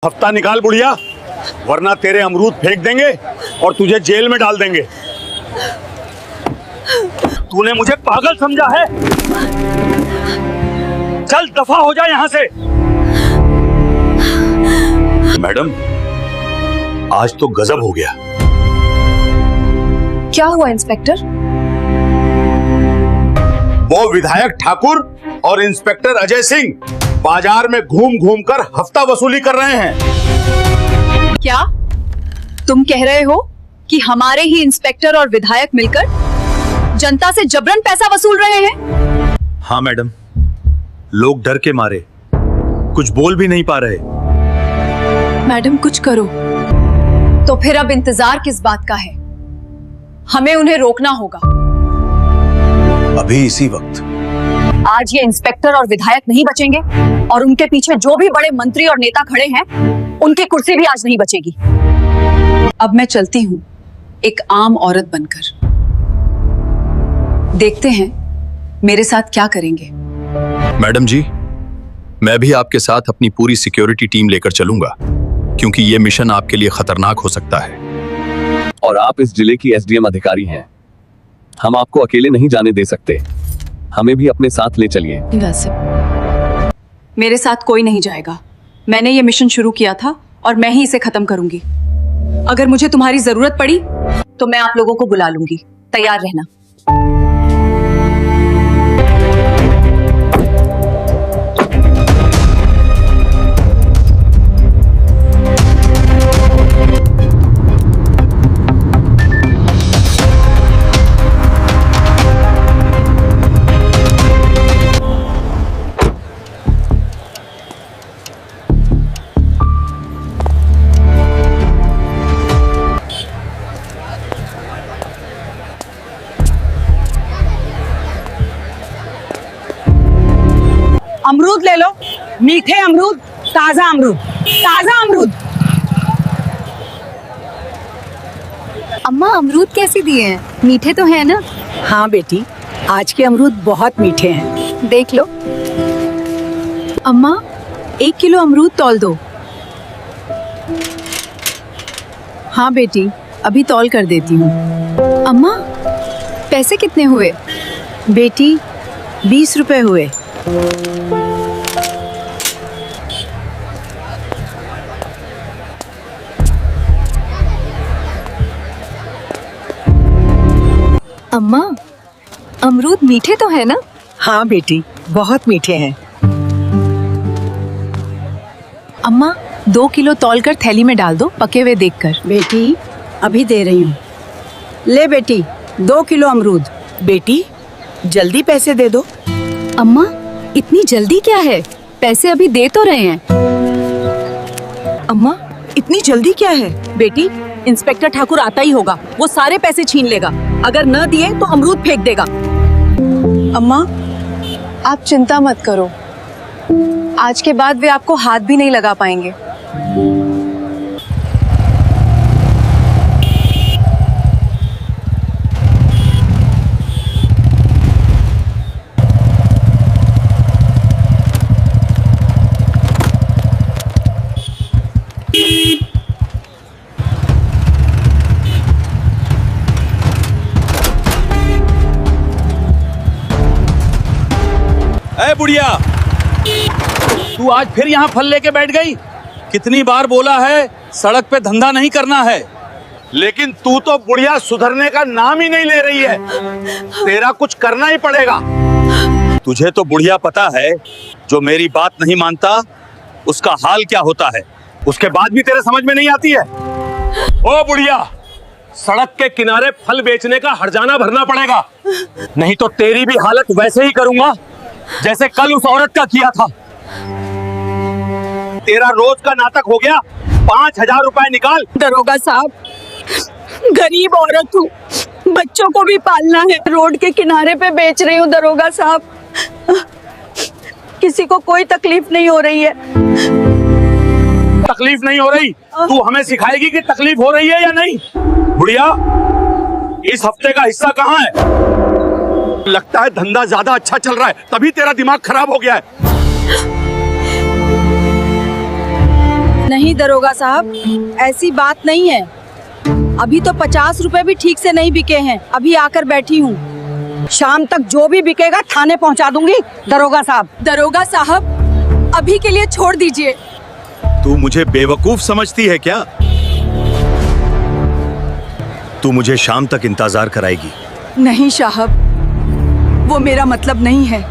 हफ्ता निकाल बुढ़िया, वरना तेरे अमरूद फेंक देंगे और तुझे जेल में डाल देंगे। तूने मुझे पागल समझा है? चल दफा हो जा यहां से। मैडम, आज तो गजब हो गया। क्या हुआ इंस्पेक्टर? वो विधायक ठाकुर और इंस्पेक्टर अजय सिंह बाजार में घूम घूम कर हफ्ता वसूली कर रहे हैं। क्या तुम कह रहे हो कि हमारे ही इंस्पेक्टर और विधायक मिलकर जनता से जबरन पैसा वसूल रहे हैं? हाँ मैडम, लोग डर के मारे कुछ बोल भी नहीं पा रहे। मैडम कुछ करो। तो फिर अब इंतजार किस बात का है? हमें उन्हें रोकना होगा। अभी इसी वक्त। आज ये इंस्पेक्टर और विधायक नहीं बचेंगे और उनके पीछे जो भी बड़े मंत्री और नेता खड़े हैं, उनकी कुर्सी भी आज नहीं बचेगी। अब मैं चलती हूँ एक आम औरत बनकर। देखते हैं मेरे साथ क्या करेंगे। मैडम जी, मैं भी आपके साथ अपनी पूरी सिक्योरिटी टीम लेकर चलूंगा, क्योंकि ये मिशन आपके लिए खतरनाक हो सकता है। और आप इस जिले की एसडीएम अधिकारी हैं, हम आपको अकेले नहीं जाने दे सकते। हमें भी अपने साथ ले चलिए। वैसे मेरे साथ कोई नहीं जाएगा। मैंने ये मिशन शुरू किया था और मैं ही इसे खत्म करूंगी। अगर मुझे तुम्हारी जरूरत पड़ी तो मैं आप लोगों को बुला लूंगी। तैयार रहना। अमरूद ले लो, मीठे अमरूद, ताजा अमरूद, ताजा अमरूद। अम्मा अमरूद कैसे दिए हैं? मीठे तो है ना? हाँ बेटी, आज के अमरूद बहुत मीठे हैं। देख लो। अम्मा 1 किलो अमरूद तौल दो। हाँ बेटी, अभी तौल कर देती हूँ। अम्मा पैसे कितने हुए? बेटी 20 रुपए हुए। अम्मा अमरूद मीठे तो है ना? हाँ बेटी, बहुत मीठे हैं। अम्मा 2 किलो तौल कर थैली में डाल दो, पके हुए देखकर। बेटी अभी दे रही हूँ। ले बेटी 2 किलो अमरूद। बेटी जल्दी पैसे दे दो। अम्मा इतनी जल्दी क्या है? पैसे अभी दे तो रहे हैं। अम्मा इतनी जल्दी क्या है? बेटी इंस्पेक्टर ठाकुर आता ही होगा, वो सारे पैसे छीन लेगा। अगर न दिए तो अमरूद फेंक देगा। अम्मा आप चिंता मत करो, आज के बाद वे आपको हाथ भी नहीं लगा पाएंगे। ए बुढ़िया, तू आज फिर यहाँ फल लेके बैठ गई? कितनी बार बोला है सड़क पे धंधा नहीं करना है, लेकिन तू तो बुढ़िया सुधरने का नाम ही नहीं ले रही है। तेरा कुछ करना ही पड़ेगा। तुझे तो बुढ़िया पता है, जो मेरी बात नहीं मानता उसका हाल क्या होता है, उसके बाद भी तेरे समझ में नहीं आती है। ओ बुढ़िया, सड़क के किनारे फल बेचने का हर्जाना भरना पड़ेगा, नहीं तो तेरी भी हालत वैसे ही करूंगा जैसे कल उस औरत का किया था। तेरा रोज का नाटक हो गया। 5000 रुपए निकाल। दरोगा साहब, गरीब औरत हूँ, बच्चों को भी पालना है, रोड के किनारे पे बेच रही हूँ दरोगा साहब। किसी को कोई तकलीफ नहीं हो रही है। तकलीफ नहीं हो रही? तू हमें सिखाएगी कि तकलीफ हो रही है या नहीं? बुढ़िया, इस हफ्ते का हिस्सा कहाँ है? लगता है धंधा ज्यादा अच्छा चल रहा है, तभी तेरा दिमाग खराब हो गया है। नहीं दरोगा साहब, ऐसी बात नहीं है। अभी तो 50 रुपए भी ठीक से नहीं बिके हैं। अभी आकर बैठी हूँ। शाम तक जो भी बिकेगा थाने पहुँचा दूंगी दरोगा साहब। दरोगा साहब, अभी के लिए छोड़ दीजिए। तू मुझे बेवकूफ समझती है क्या? तू मुझे शाम तक इंतजार कराएगी? नहीं साहब, वो मेरा मतलब नहीं है।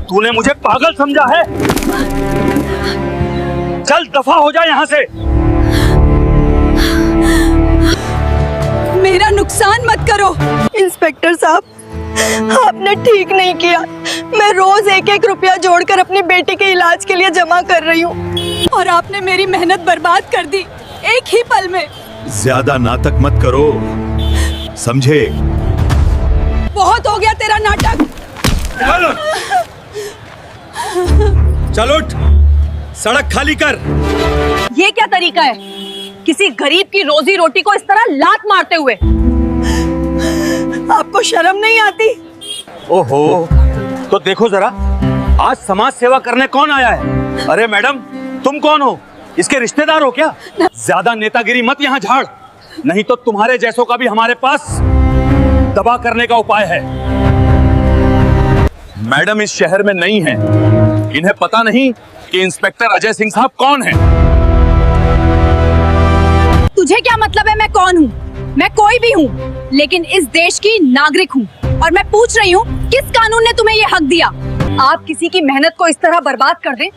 तूने मुझे पागल समझा है? चल दफा हो जा यहाँ से। मेरा नुकसान मत करो। इंस्पेक्टर साहब, आपने ठीक नहीं किया। मैं रोज 1-1 रुपया जोड़कर अपनी बेटी के इलाज के लिए जमा कर रही हूँ और आपने मेरी मेहनत बर्बाद कर दी एक ही पल में। ज्यादा नाटक मत करो, समझे? बहुत हो गया तेरा नाटक। चल उठ, सड़क खाली कर। ये क्या तरीका है किसी गरीब की रोजी रोटी को इस तरह लात मारते हुए? आपको शर्म नहीं आती? ओहो, तो देखो जरा, आज समाज सेवा करने कौन आया है? अरे मैडम, तुम कौन हो? इसके रिश्तेदार हो क्या? ज्यादा नेतागिरी मत यहाँ झाड़, नहीं तो तुम्हारे जैसों का भी हमारे पास दबा करने का उपाय है। मैडम इस शहर में नहीं है, इन्हें पता नहीं कि इंस्पेक्टर अजय सिंह साहब कौन है। तुझे क्या मतलब है मैं कौन हूँ? मैं कोई भी हूँ, लेकिन इस देश की नागरिक हूँ और मैं पूछ रही हूँ किस कानून ने तुम्हें ये हक दिया? आप किसी की मेहनत को इस तरह बर्बाद कर दें?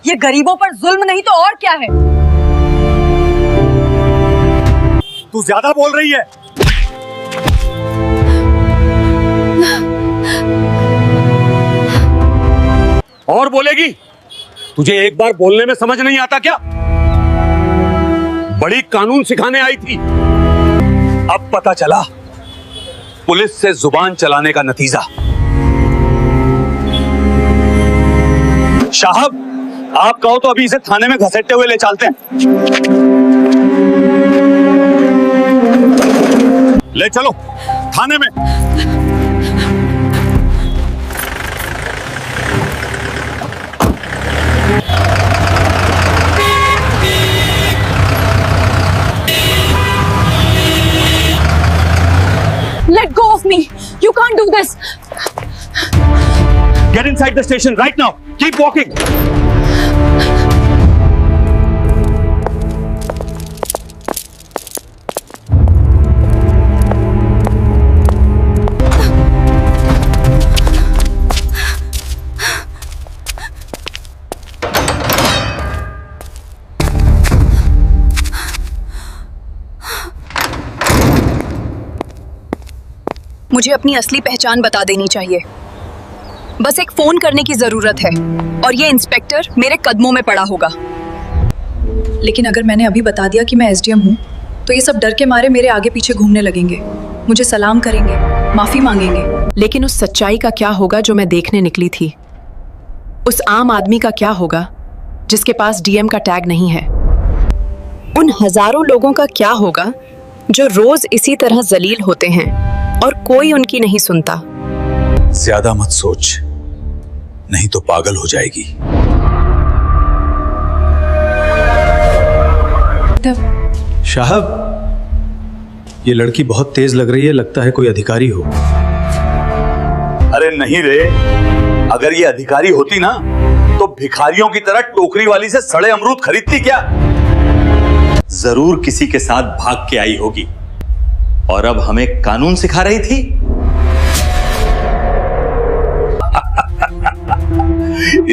ये गरीबों पर जुल्म नहीं तो और क्या है? तू ज्यादा बोल रही है। और बोलेगी? तुझे एक बार बोलने में समझ नहीं आता क्या? बड़ी कानून सिखाने आई थी। अब पता चला पुलिस से जुबान चलाने का नतीजा। साहब, आप कहो तो अभी इसे थाने में घसीटते हुए ले चलते हैं। ले चलो थाने में। Let go of me! You can't do this! Get inside the station right now. Keep walking. मुझे अपनी असली पहचान बता देनी चाहिए। बस एक फोन करने की जरूरत है और ये इंस्पेक्टर मेरे कदमों में पड़ा होगा। लेकिन अगर मैंने अभी बता दिया कि मैं एसडीएम हूँ, तो ये सब डर के मारे मेरे आगे पीछे घूमने लगेंगे, मुझे सलाम करेंगे, माफी मांगेंगे। लेकिन उस सच्चाई का क्या होगा जो मैं देखने निकली थी? उस आम आदमी का क्या होगा जिसके पास डीएम का टैग नहीं है? उन हजारों लोगों का क्या होगा जो रोज इसी तरह जलील होते हैं और कोई उनकी नहीं सुनता? ज्यादा मत सोच, नहीं तो पागल हो जाएगी। साहब, ये लड़की बहुत तेज लग रही है, लगता है कोई अधिकारी हो। अरे नहीं रे, अगर ये अधिकारी होती ना तो भिखारियों की तरह टोकरी वाली से सड़े अमरूद खरीदती क्या? जरूर किसी के साथ भाग के आई होगी और अब हमें कानून सिखा रही थी।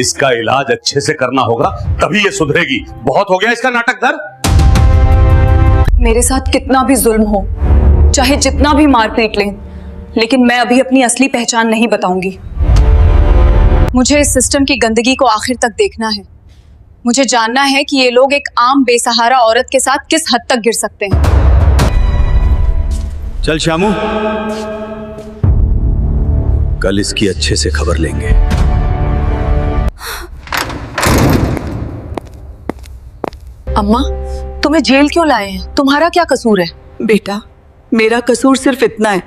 इसका इलाज अच्छे से करना होगा, तभी ये सुधरेगी। बहुत हो गया इसका नाटक दर। मेरे साथ कितना भी जुल्म हो, चाहे जितना भी मार पीट लें, लेकिन मैं अभी अपनी असली पहचान नहीं बताऊंगी। मुझे इस सिस्टम की गंदगी को आखिर तक देखना है। मुझे जानना है कि ये लोग एक आम बेसहारा औरत के साथ किस हद तक गिर सकते हैं। चल श्यामू, कल इसकी अच्छे से खबर लेंगे। अम्मा, तुम्हें जेल क्यों लाए हैं? तुम्हारा क्या कसूर है? बेटा, मेरा कसूर सिर्फ इतना है,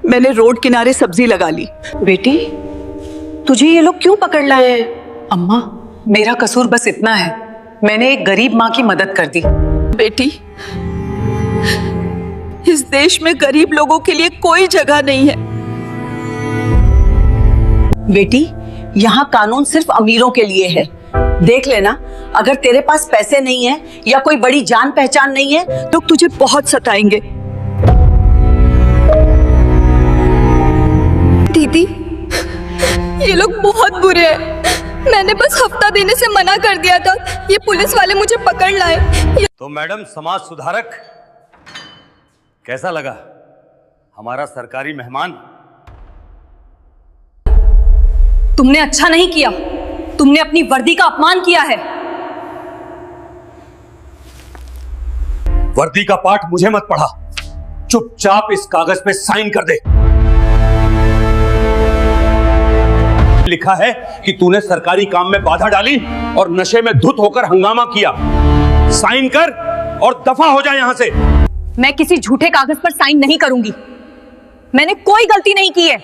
मैंने रोड किनारे सब्जी लगा ली। बेटी, तुझे ये लोग क्यों पकड़ लाए हैं? अम्मा, मेरा कसूर बस इतना है, मैंने एक गरीब माँ की मदद कर दी। बेटी, इस देश में गरीब लोगों के लिए कोई जगह नहीं है। बेटी, यहाँ कानून सिर्फ अमीरों के लिए है। देख लेना, अगर तेरे पास पैसे नहीं है या कोई बड़ी जान पहचान नहीं है तो तुझे बहुत सताएंगे। दीदी, ये लोग बहुत बुरे हैं। मैंने बस हफ्ता देने से मना कर दिया था, ये पुलिस वाले मुझे पकड़ लाए। तो मैडम समाज सुधारक, कैसा लगा हमारा सरकारी मेहमान? तुमने अच्छा नहीं किया, तुमने अपनी वर्दी का अपमान किया है। वर्दी का पाठ मुझे मत पढ़ा, चुपचाप इस कागज पे साइन कर दे। लिखा है कि तूने सरकारी काम में बाधा डाली और नशे में धुत होकर हंगामा किया। साइन कर और दफा हो जाए यहां से। मैं किसी झूठे कागज पर साइन नहीं करूंगी, मैंने कोई गलती नहीं की है।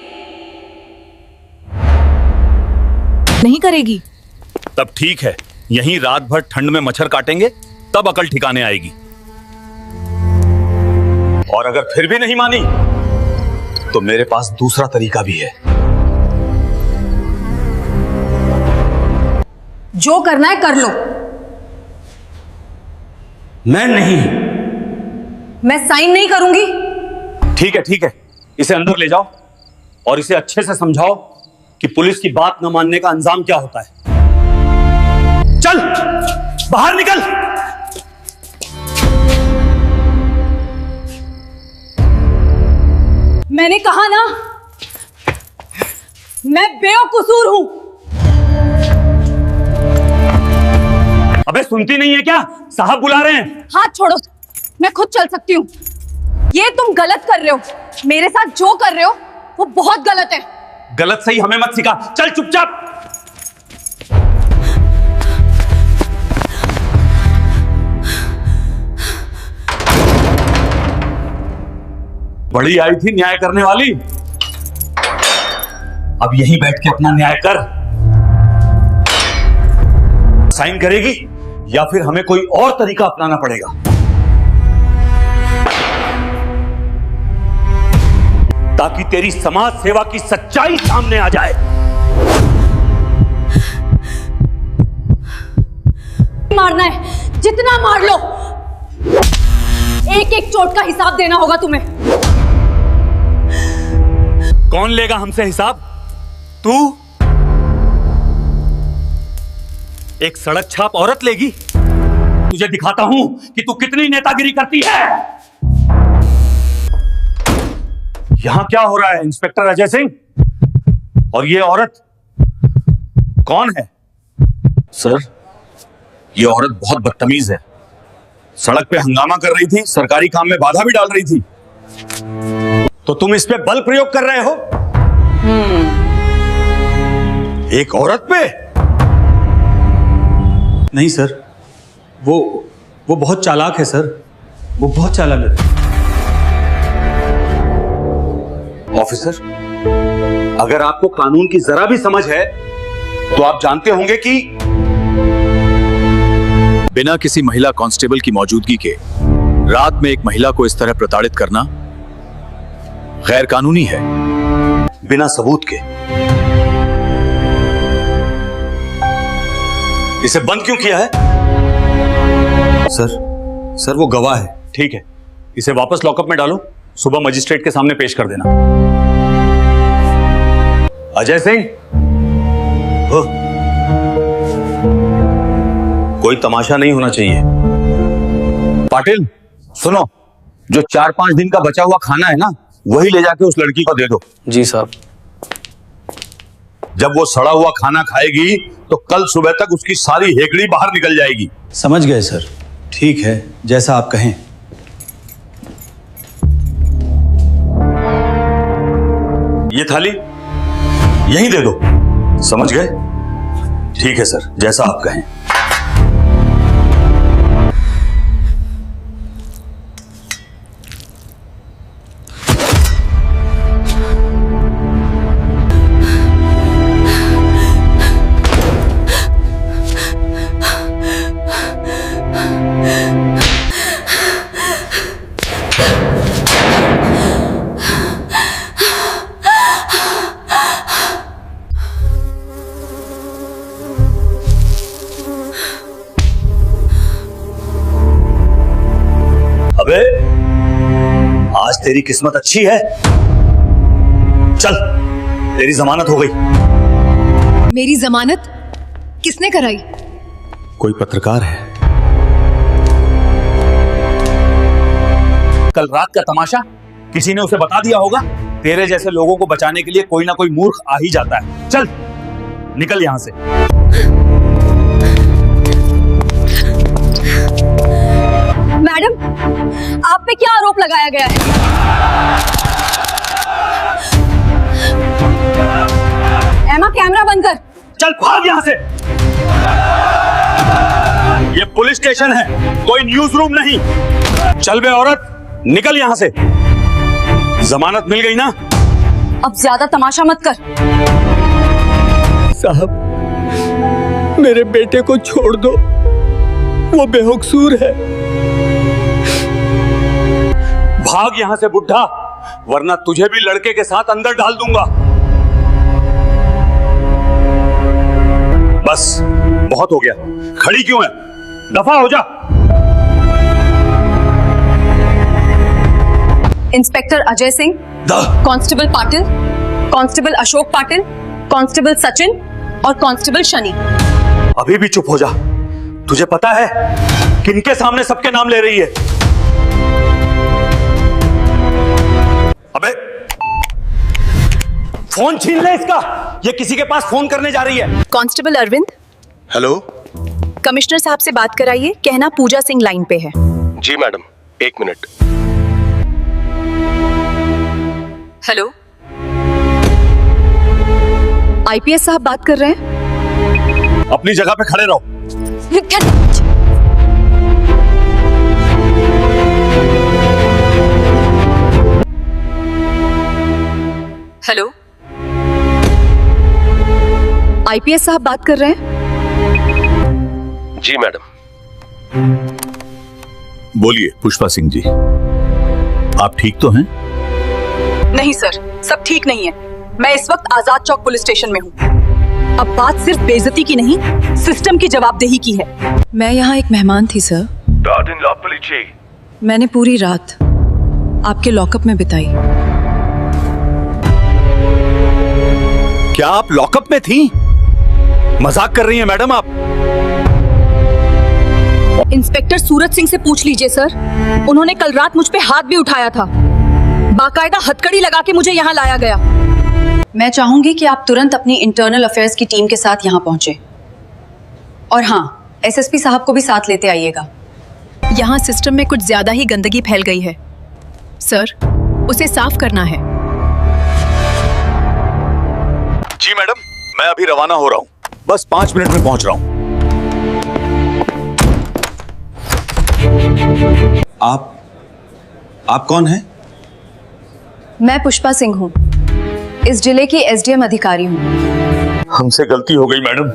नहीं करेगी? तब ठीक है, यहीं रात भर ठंड में मच्छर काटेंगे, तब अकल ठिकाने आएगी। और अगर फिर भी नहीं मानी तो मेरे पास दूसरा तरीका भी है। जो करना है कर लो। मैं नहीं। मैं साइन नहीं करूंगी। ठीक है, इसे अंदर ले जाओ और इसे अच्छे से समझाओ कि पुलिस की बात न मानने का अंजाम क्या होता है। चल बाहर निकल। मैंने कहा ना, मैं बेकसूर हूं। अबे सुनती नहीं है क्या? साहब बुला रहे हैं। हाथ छोड़ो, मैं खुद चल सकती हूँ। ये तुम गलत कर रहे हो, मेरे साथ जो कर रहे हो वो बहुत गलत है। गलत सही हमें मत सिखा, चल चुपचाप। बड़ी आई थी न्याय करने वाली, अब यहीं बैठ के अपना न्याय कर। साइन करेगी या फिर हमें कोई और तरीका अपनाना पड़ेगा? ताकि तेरी समाज सेवा की सच्चाई सामने आ जाए। मारना है जितना मार लो, एक एक चोट का हिसाब देना होगा तुम्हें। कौन लेगा हमसे हिसाब? तू? एक सड़क छाप औरत लेगी? तुझे दिखाता हूं कि तू कितनी नेतागिरी करती है। यहां क्या हो रहा है इंस्पेक्टर अजय सिंह? और ये औरत कौन है? सर, ये औरत बहुत बदतमीज है, सड़क पे हंगामा कर रही थी, सरकारी काम में बाधा भी डाल रही थी। तो तुम इस पे बल प्रयोग कर रहे हो? एक औरत पे? नहीं सर, वो बहुत चालाक है सर, वो बहुत चालाक है। ऑफिसर, अगर आपको कानून की जरा भी समझ है तो आप जानते होंगे कि बिना किसी महिला कांस्टेबल की मौजूदगी के रात में एक महिला को इस तरह प्रताड़ित करना गैर कानूनी है। बिना सबूत के। इसे बंद क्यों किया है? सर वो गवाह है। ठीक है, इसे वापस लॉकअप में डालो, सुबह मजिस्ट्रेट के सामने पेश कर देना। अजय सिंह, कोई तमाशा नहीं होना चाहिए। पाटिल सुनो, जो 4-5 दिन का बचा हुआ खाना है ना, वही ले जाके उस लड़की को दे दो। जी साहब। जब वो सड़ा हुआ खाना खाएगी तो कल सुबह तक उसकी सारी हेकड़ी बाहर निकल जाएगी। समझ गए सर, ठीक है, जैसा आप कहें। ये थाली यहीं दे दो। समझ गए? ठीक है सर, जैसा आप कहें। तेरी किस्मत अच्छी है। चल, तेरी जमानत हो गई। मेरी जमानत किसने कराई? कोई पत्रकार है। कल रात का तमाशा किसी ने उसे बता दिया होगा। तेरे जैसे लोगों को बचाने के लिए कोई ना कोई मूर्ख आ ही जाता है। चल, निकल यहां से। मैडम, आप पे क्या आरोप लगाया गया है? एमा, कैमरा बंद कर। चल भाग यहां से। ये पुलिस स्टेशन है, कोई न्यूज रूम नहीं। चल बे औरत, निकल यहां से। जमानत मिल गई ना? अब ज्यादा तमाशा मत कर। साहब, मेरे बेटे को छोड़ दो, वो बेकसूर है। भाग यहां से बुड्ढा, वरना तुझे भी लड़के के साथ अंदर डाल दूंगा। बस, बहुत हो गया। खड़ी क्यों है? दफा हो जा। Inspector Ajay Singh, constable Patil, constable Ashok Patil, constable Sachin और कांस्टेबल शनि। अभी भी चुप हो जा। तुझे पता है किनके सामने सबके नाम ले रही है? अबे, फोन छीन ले इसका। ये किसी के पास फोन करने जा रही है। Constable Arvind, hello. कमिश्नर साहब से बात कराइए। कहना पूजा सिंह लाइन पे है। जी मैडम, 1 मिनट। हेलो, आईपीएस साहब बात कर रहे हैं। अपनी जगह पे खड़े रहो। हेलो, आईपीएस साहब बात कर रहे हैं। जी मैडम। बोलिए पुष्पा सिंह जी, आप ठीक तो हैं? नहीं सर, सब ठीक नहीं है। मैं इस वक्त आजाद चौक पुलिस स्टेशन में हूँ। अब बात सिर्फ बेइज्जती की नहीं, सिस्टम की जवाबदेही की है। मैं यहाँ एक मेहमान थी सर। मैंने पूरी रात आपके लॉकअप में बिताई। क्या आप लॉकअप में थी? मजाक कर रही हैं मैडम आप? इंस्पेक्टर सूरज सिंह से पूछ लीजिए सर। उन्होंने कल रात मुझ पे हाथ भी उठाया था। बाकायदा हथकड़ी लगा के मुझे यहाँ लाया गया। मैं चाहूंगी कि आप तुरंत अपनी इंटरनल अफेयर्स की टीम के साथ यहाँ पहुंचे। और हाँ, एसएसपी साहब को भी साथ लेते आइएगा। यहाँ सिस्टम में कुछ ज्यादा ही गंदगी फैल गई है सर, उसे साफ करना है। जी मैडम, मैं अभी रवाना हो रहा हूँ। बस 5 मिनट में पहुंच रहा हूँ। आप कौन हैं? मैं पुष्पा सिंह हूँ, इस जिले की एसडीएम अधिकारी हूँ। हमसे गलती हो गई मैडम,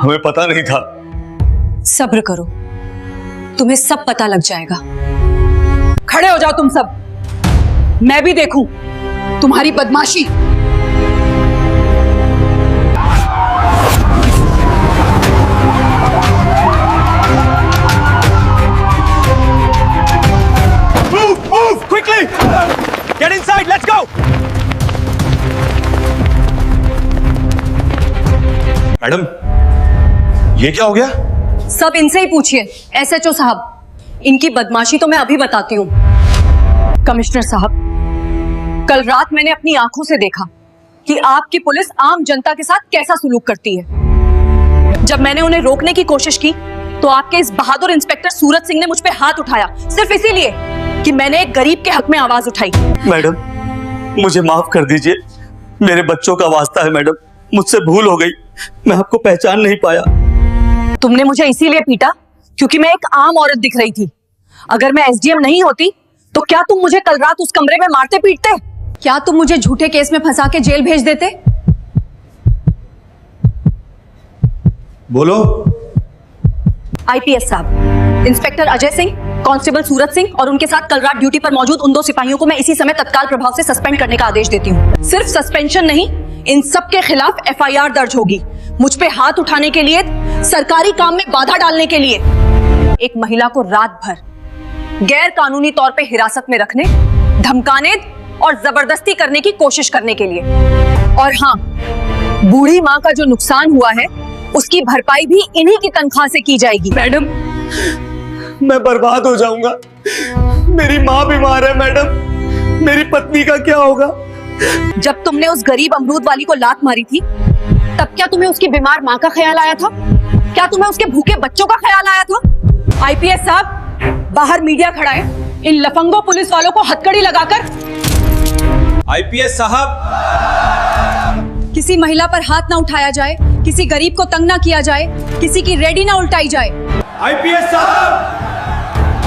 हमें पता नहीं था। सब्र करो, तुम्हें सब पता लग जाएगा। खड़े हो जाओ तुम सब, मैं भी देखूं तुम्हारी बदमाशी। Move quickly! Get inside, let's go! Madam, ये क्या हो गया? सब इनसे ही पूछिए, एसएचओ साहब। इनकी बदमाशी तो मैं अभी बताती हूँ। कमिश्नर साहब, कल रात मैंने अपनी आंखों से देखा कि आपकी पुलिस आम जनता के साथ कैसा सुलूक करती है। जब मैंने उन्हें रोकने की कोशिश की तो आपके इस बहादुर इंस्पेक्टर सूरज सिंह ने मुझ पे हाथ उठाया, सिर्फ इसीलिए कि मैंने एक गरीब के हक में आवाज उठाई। मैडम, मुझे माफ कर दीजिए। मेरे बच्चों का वास्ता है मैडम, मुझसे भूल हो गई। मैं आपको पहचान नहीं पाया। तुमने मुझे इसीलिए पीटा क्योंकि मैं एक आम औरत दिख रही थी। अगर मैं एसडीएम नहीं होती तो क्या तुम मुझे कल रात उस कमरे में मारते पीटते? क्या तुम मुझे झूठे केस में फंसा के जेल भेज देते? बोलो। आईपीएस साहब, इंस्पेक्टर अजय सिंह, कांस्टेबल सूरज सिंह और उनके साथ कल रात ड्यूटी पर मौजूद उन 2 सिपाहियों को मैं इसी समय तत्काल प्रभाव से सस्पेंड करने का आदेश देती हूँ। सिर्फ सस्पेंशन नहीं, इन सब के खिलाफ एफआईआर दर्ज होगी। मुझ पे हाथ उठाने के लिए, सरकारी काम में बाधा डालने के लिए। एक महिला को रात भर गैर कानूनी तौर पे हिरासत में रखने, धमकाने और जबरदस्ती करने की कोशिश करने के लिए। और हाँ, बूढ़ी माँ का जो नुकसान हुआ है उसकी भरपाई भी इन्हीं की तनख्वाह से की जाएगी। मैडम, मैं बर्बाद हो जाऊंगा। मेरी माँ बीमार है मैडम, मेरी पत्नी का क्या होगा? जब तुमने उस गरीब अमरूद वाली को लात मारी थी, तब क्या तुम्हें उसकी बीमार माँ का ख्याल आया था? क्या तुम्हें उसके भूखे बच्चों का ख्याल आया था? आईपीएस साहब, बाहर मीडिया खड़ा है, इन लफंगो पुलिस वालों को हथकड़ी लगाकर। आईपीएस साहब, किसी महिला पर हाथ ना उठाया जाए, किसी गरीब को तंग ना किया जाए, किसी की रेडी ना उल्टाई जाए। आईपीएस साहब,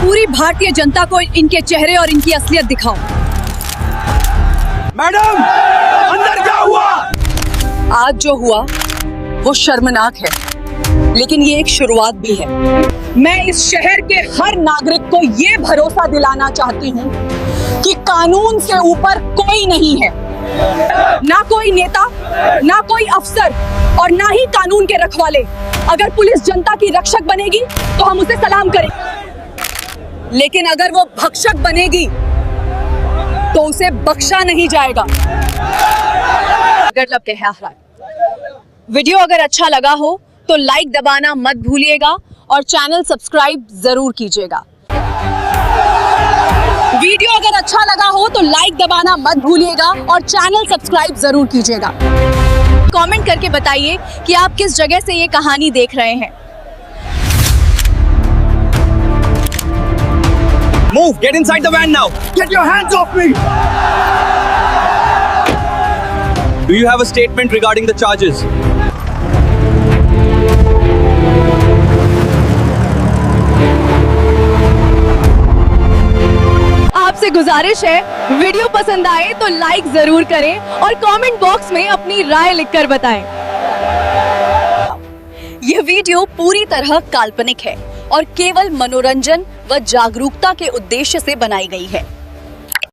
पूरी भारतीय जनता को इनके चेहरे और इनकी असलियत दिखाओ। मैडम, अंदर क्या हुआ? आज जो हुआ वो शर्मनाक है, लेकिन ये एक शुरुआत भी है। मैं इस शहर के हर नागरिक को ये भरोसा दिलाना चाहती हूँ कि कानून से ऊपर कोई नहीं है। ना कोई नेता, ना कोई अफसर और ना ही कानून के रखवाले। अगर पुलिस जनता की रक्षक बनेगी तो हम उसे सलाम करेंगे, लेकिन अगर वो भक्षक बनेगी तो उसे बख्शा नहीं जाएगा। वीडियो अगर अच्छा लगा हो तो लाइक दबाना मत भूलिएगा और चैनल सब्सक्राइब जरूर कीजिएगा। वीडियो अगर अच्छा लगा हो तो लाइक दबाना मत भूलिएगा और चैनल सब्सक्राइब जरूर कीजिएगा। कमेंट करके बताइए कि आप किस जगह से ये कहानी देख रहे हैं। Move, get inside the van now. Get your hands off me. Do you have a statement regarding the charges? आपसे गुजारिश है, वीडियो पसंद आए तो लाइक जरूर करें और कमेंट बॉक्स में अपनी राय लिखकर बताएं। यह वीडियो पूरी तरह काल्पनिक है और केवल मनोरंजन व जागरूकता के उद्देश्य से बनाई गई है।